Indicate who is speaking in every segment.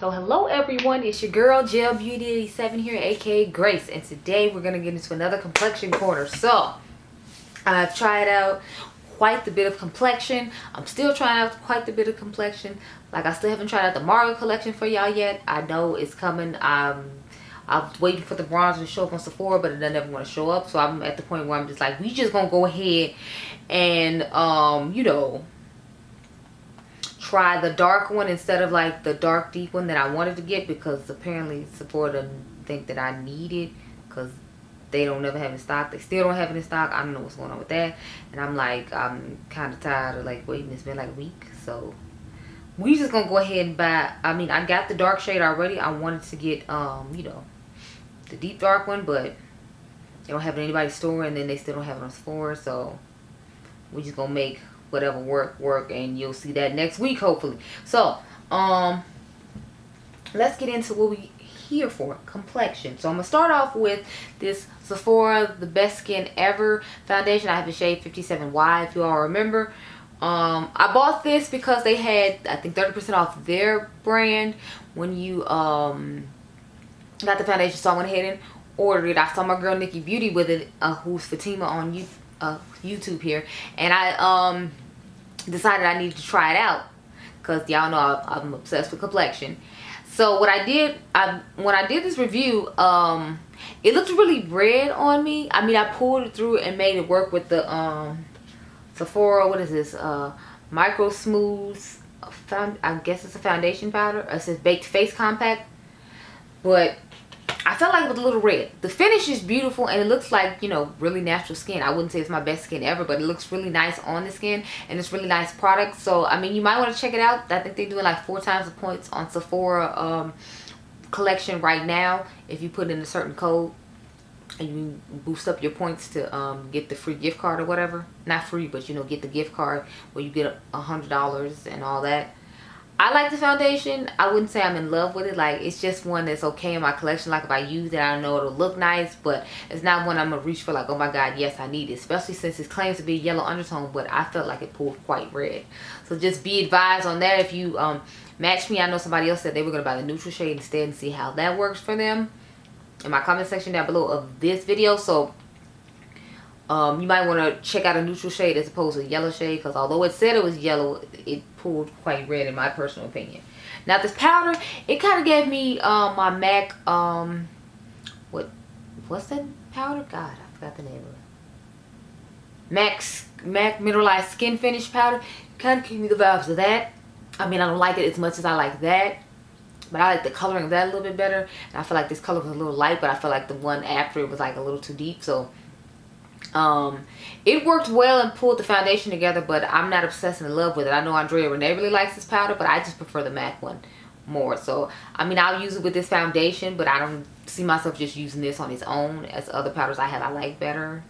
Speaker 1: So hello everyone, it's your girl Gel Beauty 87 here, aka Grace, and today we're gonna get into another complexion corner. So I've tried out quite a bit of complexion. I'm still trying out quite a bit of complexion. Like, I still haven't tried out the Mario collection for y'all yet. I know it's coming. I'm waiting for the bronzer to show up on Sephora, but it doesn't ever want to show up. So I'm at the point where I'm just like, we just gonna go ahead and you know, try the dark one instead of like the dark deep one that I wanted to get, because apparently Sephora doesn't think that I need it because they don't never have it in stock. They still don't have it in stock. I don't know what's going on with that. And I'm like, I'm kind of tired of like waiting. It's been like a week. So we just gonna go ahead and buy. I mean, I got the dark shade already. I wanted to get you know, the deep dark one, but they don't have it in anybody's store, and then they still don't have it on Sephora. So we just gonna make whatever work, and you'll see that next week hopefully. So let's get into what we here for, complexion. So I'm gonna start off with this Sephora The Best Skin Ever foundation. I have the shade 57Y, if you all remember. I bought this because they had, I think, 30% off their brand when you got the foundation, so I went ahead and ordered it. I saw my girl Nikki Beauty with it, who's Fatima on YouTube here, and I decided I needed to try it out because y'all know I'm obsessed with complexion. So what I did, when I did this review, it looked really red on me. I mean, I pulled it through and made it work with the Sephora, what is this, Micro Smooth, I guess it's a foundation powder. It says Baked Face Compact, but I felt like it was a little red. The finish is beautiful, and it looks like, you know, really natural skin. I wouldn't say it's my best skin ever, but it looks really nice on the skin, and it's really nice product. So I mean, you might want to check it out. I think they're doing like 4 times the points on Sephora collection right now if you put in a certain code, and you boost up your points to get the free gift card or whatever. Not free, but you know, get the gift card where you get $100 and all that. I like the foundation. I wouldn't say I'm in love with it. Like, it's just one that's okay in my collection. Like, if I use it, I know it'll look nice, but it's not one I'm gonna reach for like, oh my god, yes, I need it. Especially since it claims to be yellow undertone, but I felt like it pulled quite red. So just be advised on that. If you match me, I know somebody else said they were gonna buy the neutral shade instead and see how that works for them in my comment section down below of this video. So you might want to check out a neutral shade as opposed to a yellow shade, because although it said it was yellow, it pulled quite red in my personal opinion. Now this powder, it kind of gave me my MAC, what's that powder? God, I forgot the name of it. MAC Mineralized Skin Finish Powder. Kind of gave me the vibes of that. I mean, I don't like it as much as I like that, but I like the coloring of that a little bit better. And I feel like this color was a little light, but I feel like the one after it was like a little too deep. So it worked well and pulled the foundation together, but I'm not obsessed and in love with it. I know Andrea Renee really likes this powder, but I just prefer the MAC one more. So I mean, I'll use it with this foundation, but I don't see myself just using this on its own. As other powders I have, I like better,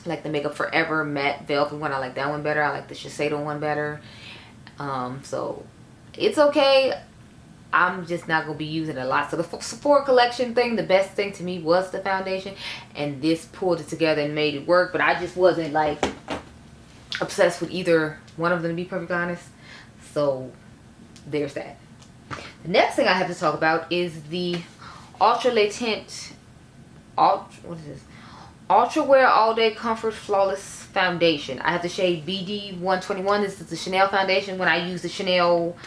Speaker 1: like the Makeup Forever matte velvet one. I like that one better. I like the Shishedo one better. So it's okay. I'm just not going to be using it a lot. So the Sephora collection thing, the best thing to me was the foundation. And this pulled it together and made it work. But I just wasn't like obsessed with either one of them, to be perfectly honest. So there's that. The next thing I have to talk about is the Ultra Latent, what is this? Ultra Wear All Day Comfort Flawless Foundation. I have the shade BD 121. This is the Chanel foundation. When I use the Chanel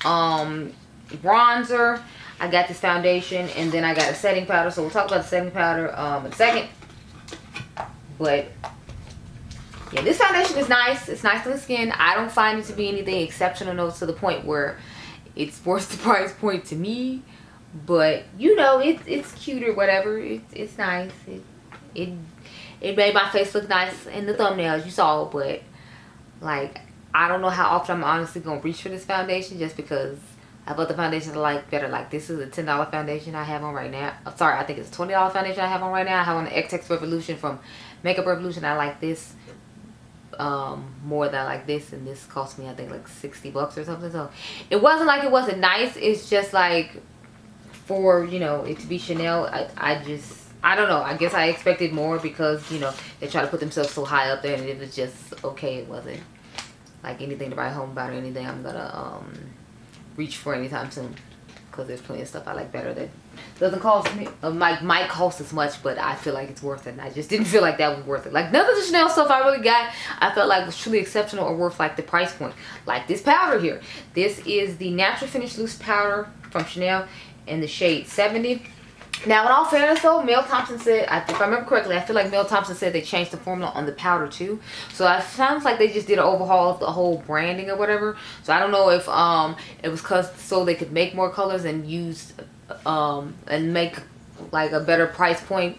Speaker 1: bronzer, I got this foundation, and then I got a setting powder. So we'll talk about the setting powder in a second. But yeah, this foundation is nice. It's nice on the skin. I don't find it to be anything exceptional to the point where it's worth the price point to me. But you know, it's cute or whatever. It's nice. It made my face look nice in the thumbnails you saw, but like, I don't know how often I'm honestly gonna reach for this foundation, just because I have other foundations I like better. Like, this is a $10 foundation I have on right now. Sorry, I think it's a $20 foundation I have on right now. I have on the XX Revolution from Makeup Revolution. I like this more than I like this, and this cost me, I think, like $60 or something. So it wasn't like it wasn't nice. It's just like, for, you know, it to be Chanel, I don't know. I guess I expected more because, you know, they try to put themselves so high up there, and it was just okay. It wasn't like anything to write home about or anything I'm gonna reach for anytime soon. because there's plenty of stuff I like better that doesn't cost me, might cost as much, but I feel like it's worth it. And I just didn't feel like that was worth it. Like none of the Chanel stuff I really got, I felt like was truly exceptional or worth like the price point. Like this powder here. This is the Natural Finish Loose Powder from Chanel in the shade 70. Now, in all fairness though, Mel Thompson said, if I remember correctly, I feel like Mel Thompson said they changed the formula on the powder too. So it sounds like they just did an overhaul of the whole branding or whatever. So I don't know if it was so they could make more colors and use and make like a better price point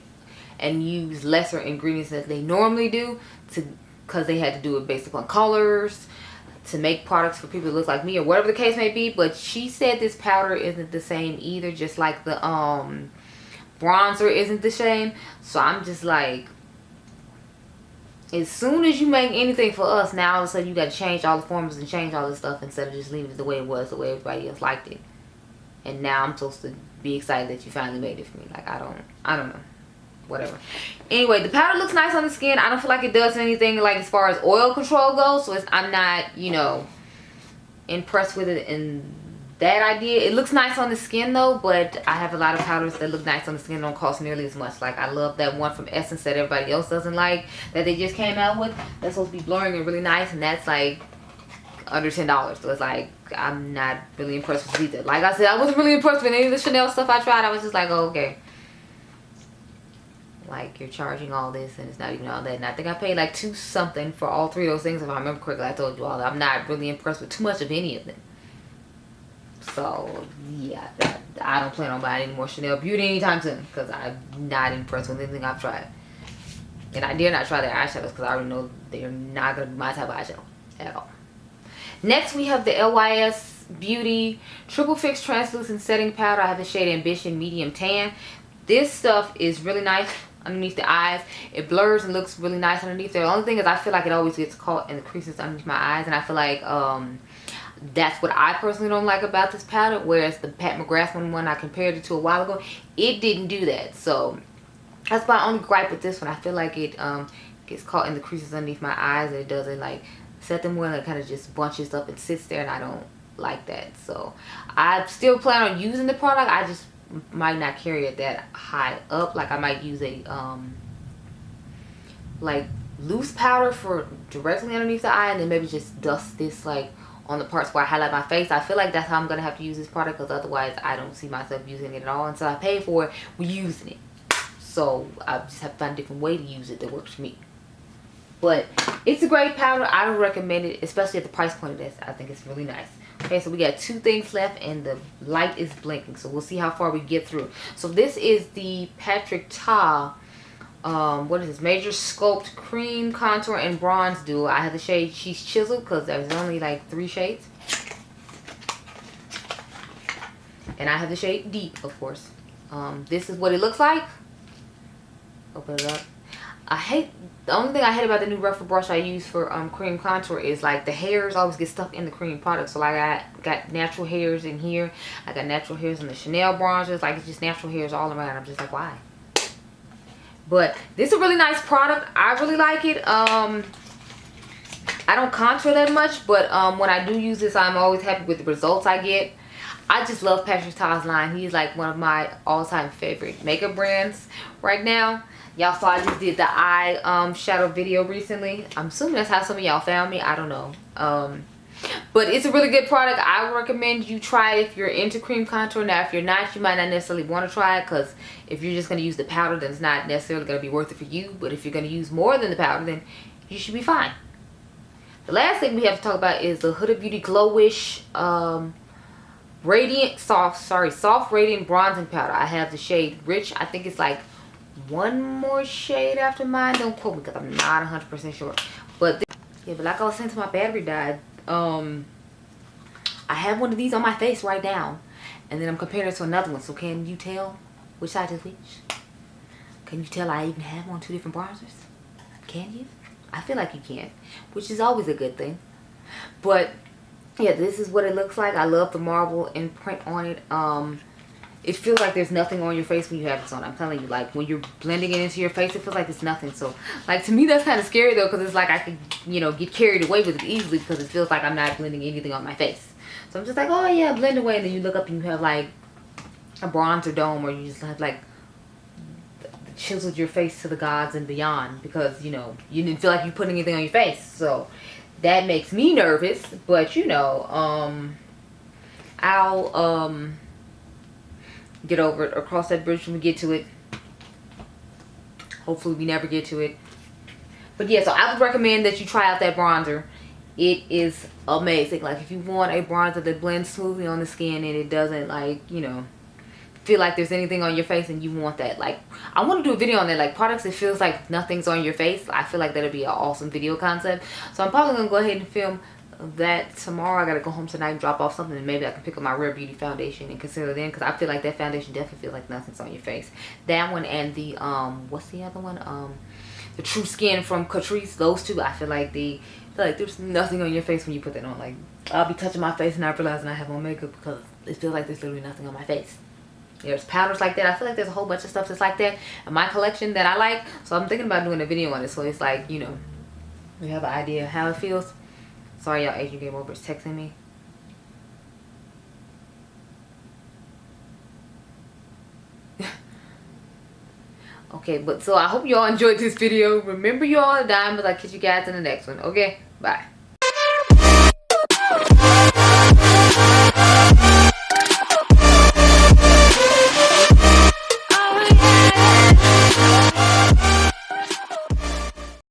Speaker 1: and use lesser ingredients that they normally do, because they had to do it based upon colors to make products for people that look like me or whatever the case may be. But she said this powder isn't the same either, just like the bronzer isn't the same. So I'm just like, as soon as you make anything for us, now all of a sudden you got to change all the formulas and change all this stuff instead of just leaving it the way it was, the way everybody else liked it. And now I'm supposed to be excited that you finally made it for me. Like I don't know, whatever. Anyway, the powder looks nice on the skin. I don't feel like it does anything like as far as oil control goes, so I'm not, you know, impressed with it in that idea. It looks nice on the skin though, but I have a lot of powders that look nice on the skin, don't cost nearly as much. Like I love that one from Essence that everybody else doesn't like, that they just came out with, that's supposed to be blurring and really nice, and that's like under $10. So it's like, I'm not really impressed with either. Like I said, I wasn't really impressed with any of the Chanel stuff I tried. I was just like, oh, okay, like you're charging all this and it's not even all that. And I think I paid like $2 something for all three of those things, if I remember correctly. I told you all that I'm not really impressed with too much of any of them. So yeah, I don't plan on buying any more Chanel Beauty anytime soon, because I'm not impressed with anything I've tried. And I dare not try their eyeshadows because I already know they're not going to be my type of eyeshadow at all. Next we have the LYS Beauty Triple Fix Translucent Setting Powder. I have the shade Ambition Medium Tan. This stuff is really nice underneath the eyes. It blurs and looks really nice underneath there. The only thing is I feel like it always gets caught in the creases underneath my eyes, and I feel like that's what I personally don't like about this powder. Whereas the Pat McGrath one I compared it to a while ago, it didn't do that. So that's my only gripe with this one. I feel like it gets caught in the creases underneath my eyes, and it doesn't like set them well. It kind of just bunches up and sits there, and I don't like that. So I still plan on using the product. I just might not carry it that high up. Like I might use a like loose powder for directly underneath the eye, and then maybe just dust this like on the parts where I highlight my face. I feel like that's how I'm gonna have to use this product, because otherwise I don't see myself using it at all. And so I paid for it, we're using it, so I just have to find a different way to use it that works for me. But it's a great powder. I would recommend it, especially at the price point of this. I think it's really nice. Okay, so we got 2 things left and the light is blinking, so we'll see how far we get through. So this is the Patrick Ta what is this, Major Sculpt Cream Contour and Bronze Duo. I have the shade She's Chiseled because there's only like 3 shades, and I have the shade Deep, of course. This is what it looks like. Open it up. The only thing I hate about the new rougher brush I use for cream contour is like the hairs always get stuck in the cream product. So like I got natural hairs in here, I got natural hairs in the Chanel bronzers, like it's just natural hairs all around. I'm just like, why? But this is a really nice product. I really like it. I don't contour that much, but when I do use this, I'm always happy with the results I get. I just love Patrick Ta's line. He's like one of my all-time favorite makeup brands right now. Y'all saw I just did the eye shadow video recently. I'm assuming that's how some of y'all found me. I don't know. But it's a really good product. I would recommend you try it if you're into cream contour. Now, if you're not, you might not necessarily want to try it, because if you're just going to use the powder, then it's not necessarily going to be worth it for you. But if you're going to use more than the powder, then you should be fine. The last thing we have to talk about is the Huda Beauty Glowish soft radiant bronzing powder. I have the shade Rich. I think it's like one more shade after mine. Don't quote me because I'm not 100% sure. But yeah, but like I was saying till my battery died, I have one of these on my face right now, and then I'm comparing it to another one. So can you tell which side is which? Can you tell I even have on 2 different bronzers? Can you? I feel like you can, which is always a good thing. But yeah, this is what it looks like. I love the marble imprint on it. It feels like there's nothing on your face when you have this on. I'm telling you, like when you're blending it into your face, it feels like it's nothing. So like to me, that's kind of scary though, because it's like I could, you know, get carried away with it easily, because it feels like I'm not blending anything on my face. So I'm just like, oh yeah, blend away, and then you look up and you have like a bronzer dome where you just have like chiseled your face to the gods and beyond, because you know you didn't feel like you put anything on your face. So that makes me nervous, but you know, I'll get over it or cross that bridge when we get to it. Hopefully we never get to it. But yeah, so I would recommend that you try out that bronzer. It is amazing. Like if you want a bronzer that blends smoothly on the skin and it doesn't, like, you know, feel like there's anything on your face, and you want that, like, I want to do a video on that, like products that feels like nothing's on your face. I feel like that'll be an awesome video concept. So I'm probably gonna go ahead and film that tomorrow. I gotta go home tonight and drop off something, and maybe I can pick up my Rare Beauty foundation and consider it in, because I feel like that foundation definitely feels like nothing's on your face. That one and the what's the other one, the True Skin from Catrice. Those two, I feel like there's nothing on your face when you put that on. Like I'll be touching my face and not realizing I have on makeup because it feels like there's literally nothing on my face. There's powders like that. I feel like there's a whole bunch of stuff that's like that in my collection that I like. So I'm thinking about doing a video on it. So it's like, you know, we have an idea how it feels. Sorry, y'all. Adriangameover is texting me. Okay, but so I hope y'all enjoyed this video. Remember, y'all are diamonds. I'll catch you guys in the next one. Okay, bye.